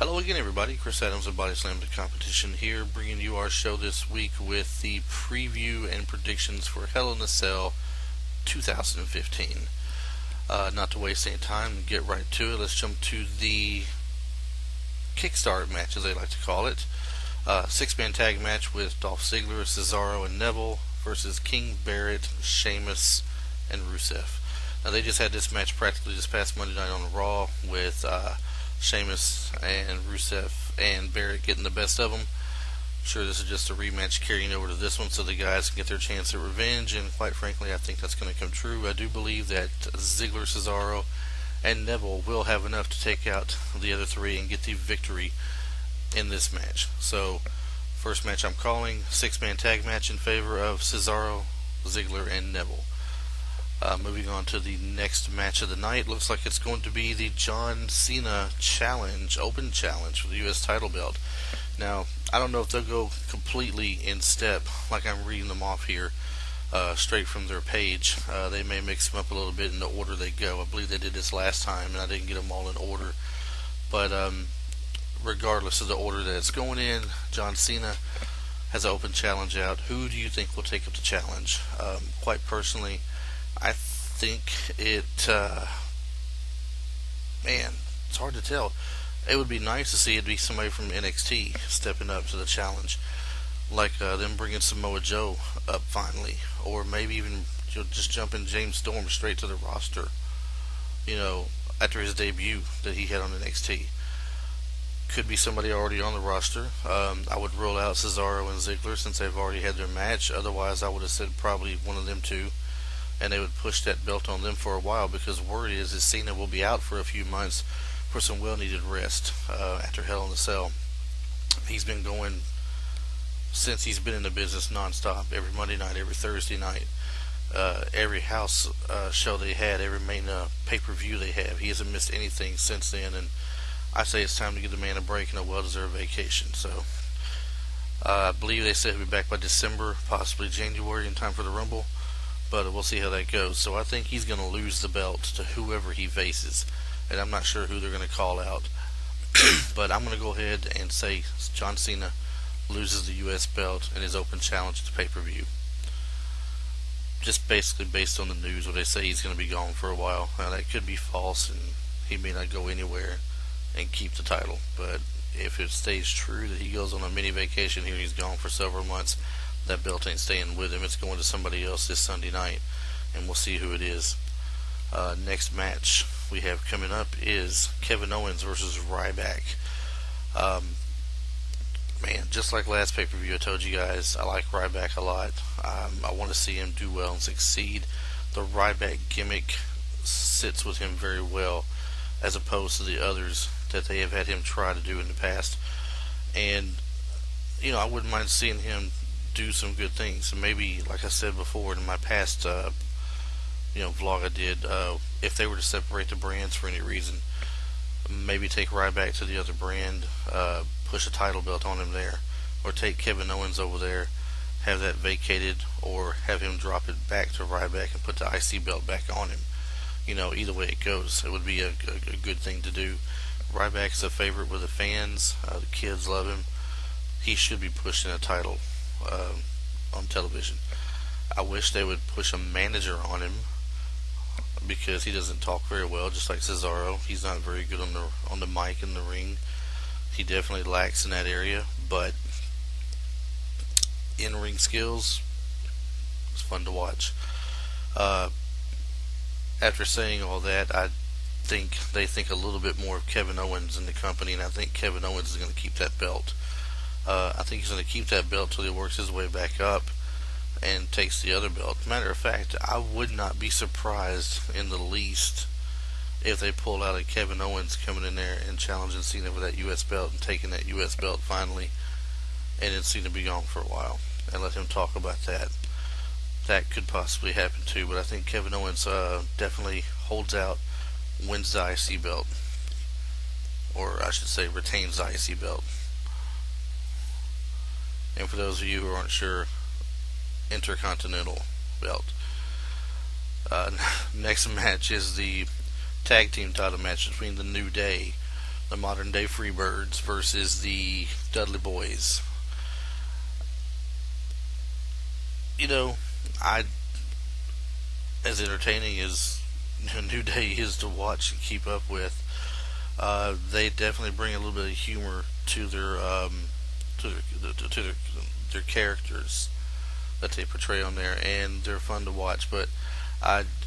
Hello again, everybody. Chris Adams of BodySlam The Competition here, bringing you our show this week with the preview and predictions for Hell in a Cell 2015. Not to waste any time, get right to it. Let's jump to the Kickstart match, as they like to call it. Six-man tag match with Dolph Ziggler, Cesaro, and Neville versus King Barrett, Sheamus, and Rusev. Now, they just had this match practically this past Monday night on Raw with Sheamus and Rusev and Barrett getting the best of them. I'm sure this is just a rematch carrying over to this one so the guys can get their chance at revenge, and quite frankly, I think that's going to come true. I do believe that Ziggler, Cesaro, and Neville will have enough to take out the other three and get the victory in this match. So, first match I'm calling, six-man tag match in favor of Cesaro, Ziggler, and Neville. Moving on to the next match of the night, looks like it's going to be the John Cena Challenge, Open Challenge for the U.S. title belt. Now, I don't know if they'll go completely in step, like I'm reading them off here, straight from their page. They may mix them up a little bit in the order they go. I believe they did this last time, and I didn't get them all in order. But regardless of the order that it's going in, John Cena has an open challenge out. Who do you think will take up the challenge? Quite personally, I think it's hard to tell. It would be nice to see it be somebody from NXT stepping up to the challenge, like them bringing Samoa Joe up finally, or maybe even just jumping James Storm straight to the roster, after his debut that he had on NXT. Could be somebody already on the roster. I would rule out Cesaro and Ziggler since they've already had their match. Otherwise, I would have said probably one of them two, and they would push that belt on them for a while, because word is that Cena will be out for a few months for some well-needed rest after Hell in a Cell. He's been going since he's been in the business nonstop, every Monday night, every Thursday night, every house show they had, every main pay-per-view they have. He hasn't missed anything since then, and I say it's time to give the man a break and a well-deserved vacation. So I believe they said he'll be back by December, possibly January, in time for the Rumble. But we'll see how that goes. So I think he's going to lose the belt to whoever he faces, and I'm not sure who they're going to call out. But I'm going to go ahead and say John Cena loses the U.S. belt in his open challenge to pay-per-view. Just basically based on the news where they say he's going to be gone for a while. Now, that could be false, and he may not go anywhere and keep the title. But if it stays true that he goes on a mini vacation here and he's gone for several months, that belt ain't staying with him. It's going to somebody else this Sunday night, and we'll see who it is. Next match we have coming up is Kevin Owens versus Ryback. Just like last pay-per-view, I told you guys I like Ryback a lot. I want to see him do well and succeed. The Ryback gimmick sits with him very well, as opposed to the others that they have had him try to do in the past. And I wouldn't mind seeing him do some good things. And maybe, like I said before in my past vlog I did, if they were to separate the brands for any reason, maybe take Ryback to the other brand, push a title belt on him there, or take Kevin Owens over there, have that vacated, or have him drop it back to Ryback and put the IC belt back on him. Either way it goes, it would be a good thing to do. Ryback's a favorite with the fans. The kids love him. He should be pushing a title on television. I wish they would push a manager on him, because he doesn't talk very well, just like Cesaro. He's not very good on the mic in the ring. He definitely lacks in that area, but in-ring skills, it's fun to watch. After saying all that, I think they think a little bit more of Kevin Owens in the company, and I think Kevin Owens is going to keep that belt. I think he's going to keep that belt till he works his way back up and takes the other belt. Matter of fact, I would not be surprised in the least if they pull out a Kevin Owens coming in there and challenging Cena for that U.S. belt and taking that U.S. belt finally, and then Cena be gone for a while and let him talk about that. That could possibly happen too, but I think Kevin Owens definitely holds out, wins the IC belt, or I should say retains the IC belt. And for those of you who aren't sure, Intercontinental belt. Next match is the tag team title match between the New Day the modern day Freebirds versus the Dudley Boys. You know, I as entertaining as New Day is to watch and keep up with, they definitely bring a little bit of humor to their characters that they portray on there, and they're fun to watch. But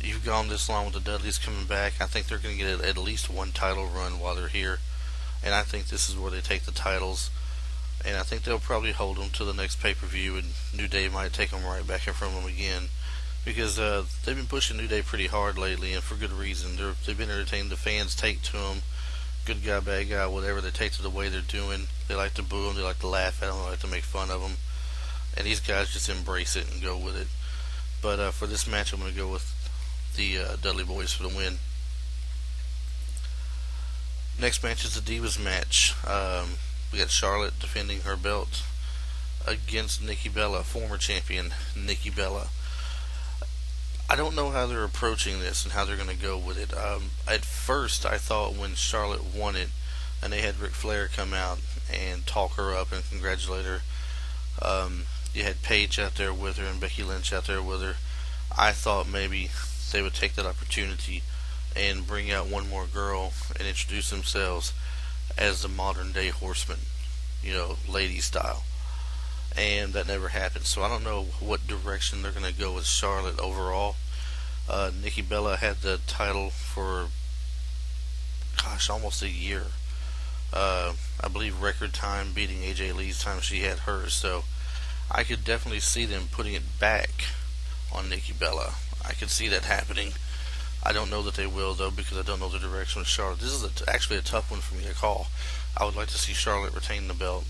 you've gone this long with the Dudleys coming back. I think they're going to get at least one title run while they're here, and I think this is where they take the titles. And I think they'll probably hold them to the next pay-per-view, and New Day might take them right back in from them again, because they've been pushing New Day pretty hard lately, and for good reason. They've been entertaining. The fans take to them, good guy, bad guy, whatever. They take to the way they're doing. They like to boo them. They like to laugh at them. They like to make fun of them. And these guys just embrace it and go with it. But for this match, I'm going to go with the Dudley Boys for the win. Next match is the Divas match. We got Charlotte defending her belt against Nikki Bella, former champion Nikki Bella. I don't know how they're approaching this and how they're going to go with it. At first, I thought when Charlotte won it, and they had Ric Flair come out and talk her up and congratulate her, you had Paige out there with her and Becky Lynch out there with her. I thought maybe they would take that opportunity and bring out one more girl and introduce themselves as the modern day Horsemen, lady style. And that never happened. So I don't know what direction they're going to go with Charlotte overall. Nikki Bella had the title for, almost a year. I believe record time, beating AJ Lee's time she had hers. So I could definitely see them putting it back on Nikki Bella. I could see that happening. I don't know that they will, though, because I don't know the direction of Charlotte. This is actually a tough one for me to call. I would like to see Charlotte retain the belt,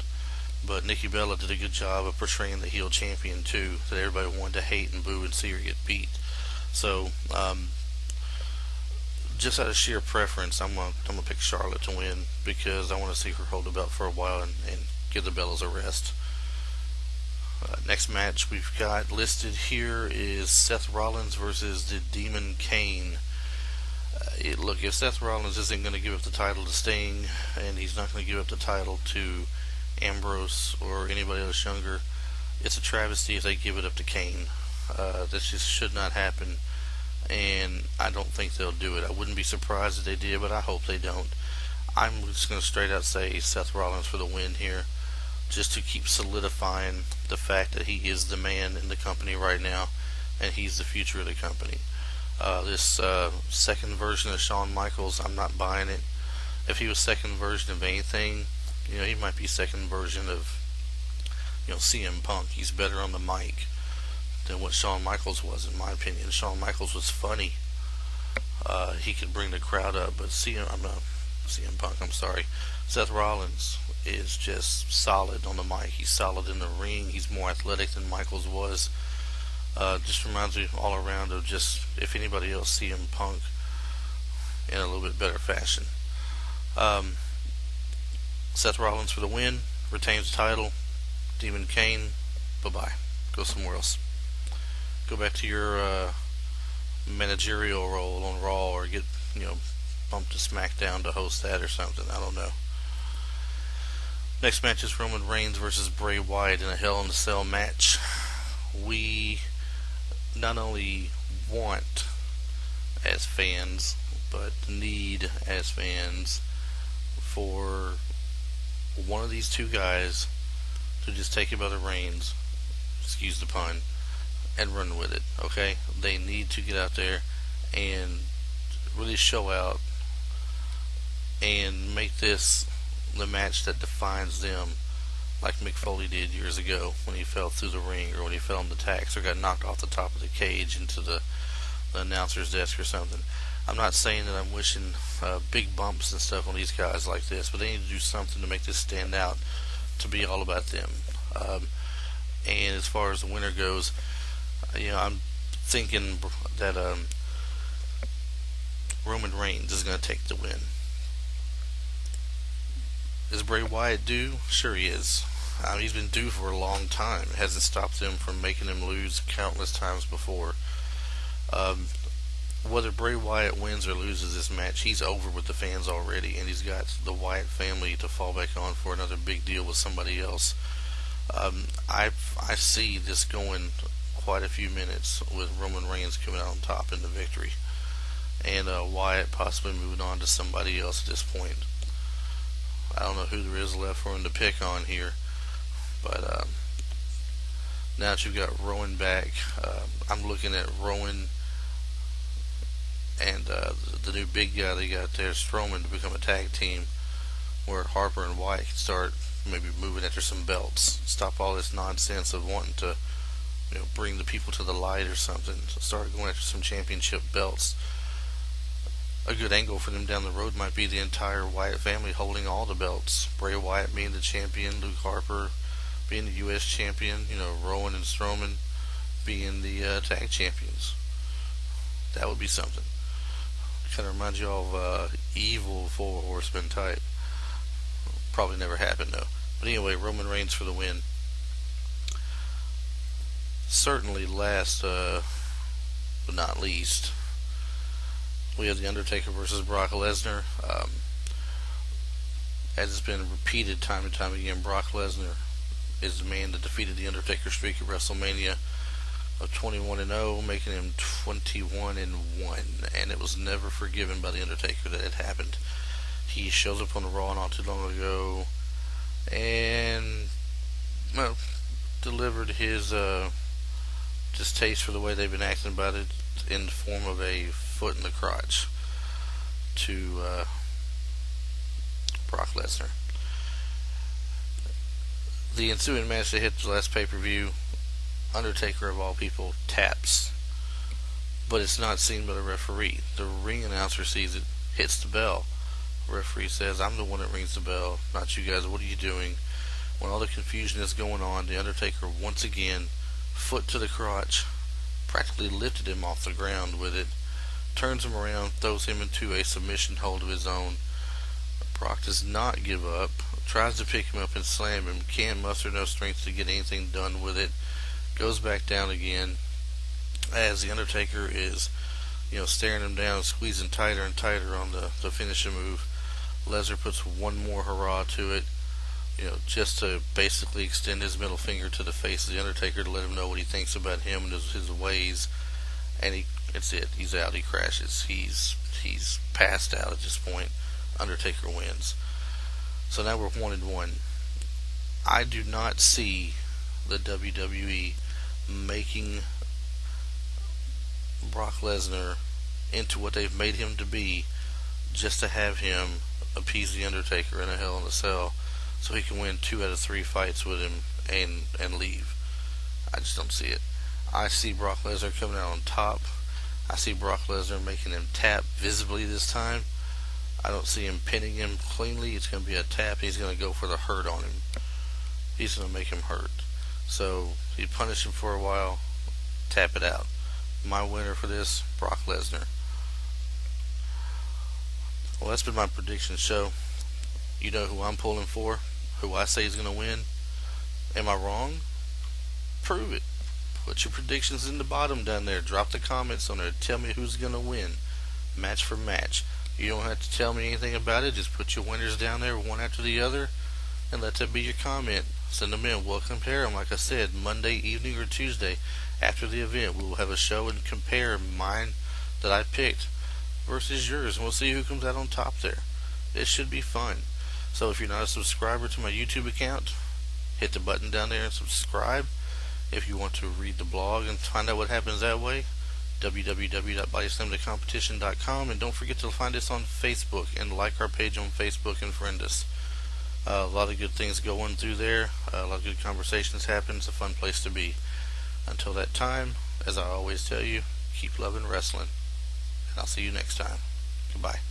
but Nikki Bella did a good job of portraying the heel champion, too, that everybody wanted to hate and boo and see her get beat. So, just out of sheer preference, I'm gonna pick Charlotte to win, because I want to see her hold the belt for a while and give the Bellas a rest. Next match we've got listed here is Seth Rollins versus the Demon Kane. Look, if Seth Rollins isn't going to give up the title to Sting, and he's not going to give up the title to Ambrose or anybody else younger, it's a travesty if they give it up to Kane. This just should not happen, and I don't think they'll do it. I wouldn't be surprised if they did, but I hope they don't. I'm just going to straight out say Seth Rollins for the win here, just to keep solidifying the fact that he is the man in the company right now, and he's the future of the company. This second version of Shawn Michaels, I'm not buying it. If he was second version of anything, he might be second version of CM Punk. He's better on the mic than what Shawn Michaels was, in my opinion. Shawn Michaels was funny. He could bring the crowd up, but CM Punk, I'm sorry. Seth Rollins is just solid on the mic. He's solid in the ring. He's more athletic than Michaels was. Just reminds me all around of just, if anybody else, CM Punk in a little bit better fashion. Seth Rollins for the win, retains the title. Demon Kane, bye-bye. Go somewhere else. Go back to your managerial role on Raw, or get bumped to SmackDown to host that or something. I don't know. Next match is Roman Reigns versus Bray Wyatt in a Hell in a Cell match. We not only want as fans, but need as fans for one of these two guys to just take it by the reins, excuse the pun, and run with it, okay? They need to get out there and really show out and make this the match that defines them, like Mick Foley did years ago when he fell through the ring, or when he fell on the tacks, or got knocked off the top of the cage into the announcer's desk or something. I'm not saying that I'm wishing big bumps and stuff on these guys like this, but they need to do something to make this stand out, to be all about them. And as far as the winner goes, I'm thinking that Roman Reigns is going to take the win. Is Bray Wyatt due? Sure he is. He's been due for a long time. It hasn't stopped them from making him lose countless times before. whether Bray Wyatt wins or loses this match, he's over with the fans already, and he's got the Wyatt family to fall back on for another big deal with somebody else. I see this going quite a few minutes with Roman Reigns coming out on top in the victory, and Wyatt possibly moving on to somebody else at this point. I don't know who there is left for him to pick on here, but now that you've got Rowan back, I'm looking at Rowan and the new big guy they got there, Strowman, to become a tag team where Harper and Wyatt can start maybe moving after some belts. Stop all this nonsense of wanting to, bring the people to the light or something. Start going after some championship belts. A good angle for them down the road might be the entire Wyatt family holding all the belts. Bray Wyatt being the champion, Luke Harper being the U.S. champion, Rowan and Strowman being the tag champions. That would be something. Kind of reminds you all of evil Four Horsemen type. Probably never happened though. But anyway, Roman Reigns for the win. Certainly last but not least, we have The Undertaker versus Brock Lesnar. As it's been repeated time and time again, Brock Lesnar is the man that defeated The Undertaker streak at WrestleMania of 21-0, making him 21-1, and it was never forgiven by The Undertaker that it happened. He shows up on the Raw not too long ago and delivered his distaste for the way they've been acting about it in the form of a foot in the crotch to Brock Lesnar. The ensuing match that hit the last pay-per-view, Undertaker of all people taps, but it's not seen by the referee. The ring announcer sees it, hits the bell. The referee says, "I'm the one that rings the bell, not you guys. What are you doing?" When all the confusion is going on, the Undertaker once again, foot to the crotch, practically lifted him off the ground with it, turns him around, throws him into a submission hold of his own. Brock does not give up, tries to pick him up and slam him, can't muster enough strength to get anything done with it, goes back down again as the Undertaker is, staring him down, squeezing tighter and tighter on the finishing move. Lesnar puts one more hurrah to it, just to basically extend his middle finger to the face of the Undertaker to let him know what he thinks about him and his ways. And that's it. He's out. He crashes. He's passed out at this point. Undertaker wins. So now we're 1-1. I do not see the WWE making Brock Lesnar into what they've made him to be just to have him appease the Undertaker in a Hell in a Cell so he can win 2 out of 3 fights with him and leave. I just don't see it. I see Brock Lesnar coming out on top. I see Brock Lesnar making him tap visibly this time. I don't see him pinning him cleanly. It's going to be a tap. He's going to go for the hurt on him. He's going to make him hurt. So he punish him for a while, tap it out. My winner for this, Brock Lesnar. Well, that's been my prediction show. You know who I'm pulling for, who I say is going to win. Am I wrong? Prove it. Put your predictions in the bottom down there. Drop the comments on there. Tell me who's going to win, match for match. You don't have to tell me anything about it. Just put your winners down there one after the other and let that be your comment. Send them in. We'll compare them, like I said, Monday evening or Tuesday after the event. We will have a show and compare mine that I picked versus yours, and we'll see who comes out on top there. It should be fun. So if you're not a subscriber to my YouTube account, hit the button down there and subscribe. If you want to read the blog and find out what happens that way, www.BodySlamTheCompetition.com, and don't forget to find us on Facebook and like our page on Facebook and friend us. A lot of good things going through there. A lot of good conversations happen. It's a fun place to be. Until that time, as I always tell you, keep loving wrestling. And I'll see you next time. Goodbye.